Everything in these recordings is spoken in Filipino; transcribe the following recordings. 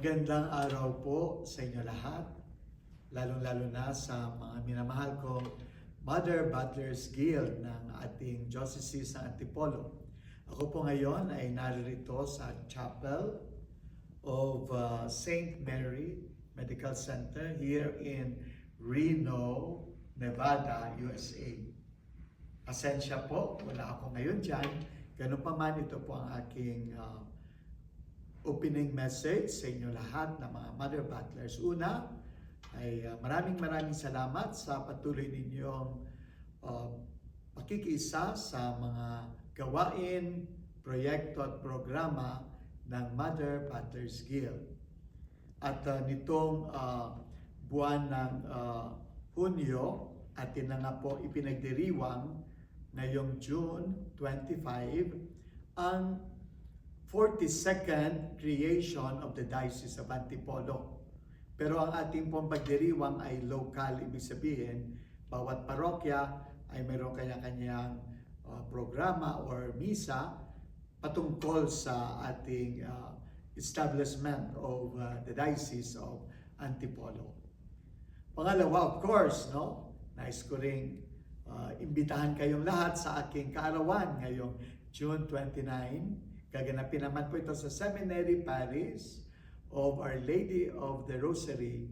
Magandang araw po sa inyo lahat, lalong-lalo na sa mga minamahal kong Mother Butlers Guild ng ating Diocese ng Antipolo. Ako po ngayon ay naririto sa Chapel of St. Mary Medical Center here in Reno, Nevada, USA. Pasensya po, wala ako ngayon dyan. Ganun pa man, ito po ang aking opening message sa inyo lahat na mga Mother Butlers. Una, ay maraming salamat sa patuloy ninyong pakikiisa sa mga gawain, proyekto at programa ng Mother Butlers Guild. At nitong buwan ng Hunyo, atin na nga po ipinagdiriwang ngayong June 25 ang 42nd creation of the Diocese of Antipolo. Pero ang ating pong pagdiriwang ay local, ibig sabihin, bawat parokya ay mayroong kanya-kanyang programa or misa patungkol sa ating establishment of the Diocese of Antipolo. Pangalawa, of course, nais ko ring imbitahan kayong lahat sa aking kaarawan ngayong June 29. Gaganapin naman po ito sa Seminary Parish of Our Lady of the Rosary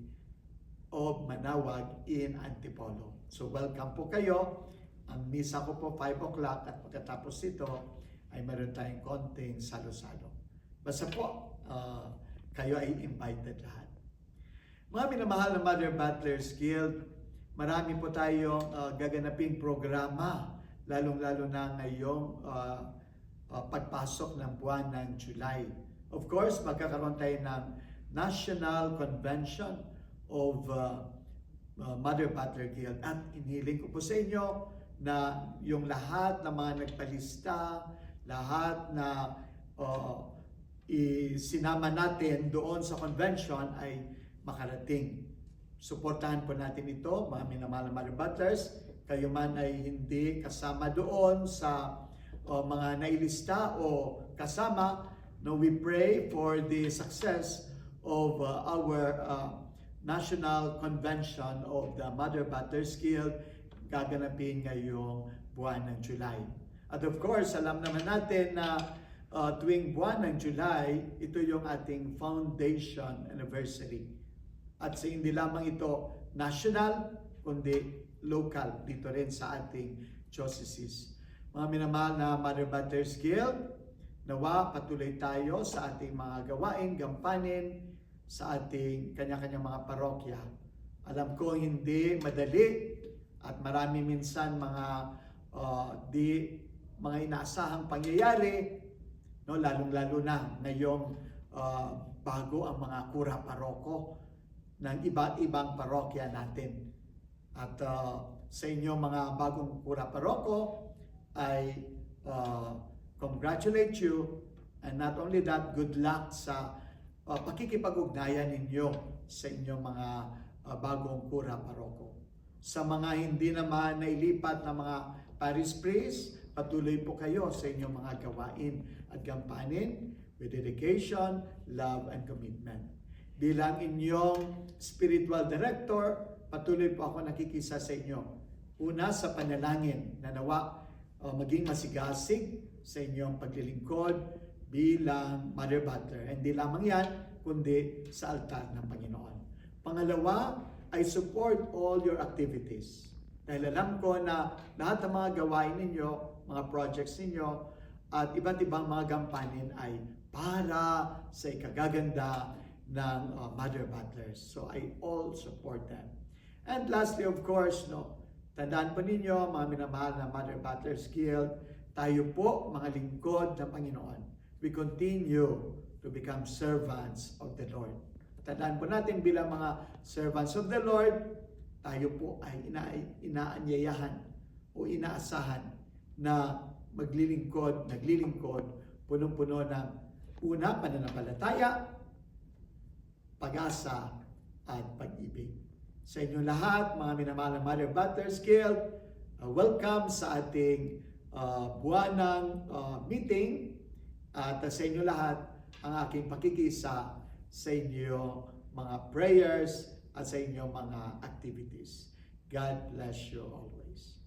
of Manaoag in Antipolo. So welcome po kayo. Ang misa ko po 5 o'clock at pagkatapos ito ay meron tayong konting salo-salo. Basta po, kayo ay invited lahat. Mga minamahal na Mother Butlers Guild, marami po tayong gaganaping programa, lalong-lalo na ngayong pagpasok ng buwan ng July. Of course, magkakaroon tayo ng National Convention of Mother Butler Guild. At inihiling ko po sa inyo na yung lahat ng mga nagpalista, lahat na isinama natin doon sa convention ay makarating. Suportahan po natin ito, mga minamahal na Mother Butlers. Kayo man ay hindi kasama doon sa mga nailista o kasama, we pray for the success of our National Convention of the Mother Butlers Guild gaganapin ngayong buwan ng July. At of course, alam naman natin na tuwing buwan ng July, ito yung ating foundation anniversary. At sa hindi lamang ito national, kundi local dito rin sa ating dioceses. Mga minamahal na Mother Butlers Guild, nawa patuloy tayo sa ating mga gawain, gampanin sa ating kanya-kanyang mga parokya. Alam ko hindi madali at marami minsan mga mga inaasahang pangyayari, lalong-lalo na ngayong bago ang mga kura paroko ng iba't ibang parokya natin. At sa inyo mga bagong kura paroko, I congratulate you, and not only that, good luck sa pakikipag-ugnayan ninyo sa inyong mga bagong kura paroko. Sa mga hindi naman nailipat na mga parish priest, patuloy po kayo sa inyong mga gawain at gampanin with dedication, love, and commitment. Bilang inyong spiritual director, patuloy po ako nakikisa sa inyo. Una, sa panalangin na nawa maging masigasig sa inyong paglilingkod bilang Mother Butler. Hindi lamang yan, kundi sa altar ng Panginoon. Pangalawa, I support all your activities. Dahil alam ko na lahat ng mga gawain ninyo, mga projects ninyo, at iba't ibang mga gampanin ay para sa ikagaganda ng Mother Butlers. So I all support them. And lastly, of course, tandaan po ninyo, mga minamahal na Mother Butlers Guild, tayo po, mga lingkod ng Panginoon. We continue to become servants of the Lord. Tandaan po natin bilang mga servants of the Lord, tayo po ay inaanyayahan o inaasahan na naglilingkod, punong-puno ng una, pananampalataya, pag-asa, at pag-ibig. Sa inyo lahat, mga minamahal na Mother Butlers Guild, welcome sa ating buwanang meeting. At sa inyo lahat, ang aking pakikisa sa inyong mga prayers at sa inyong mga activities. God bless you always.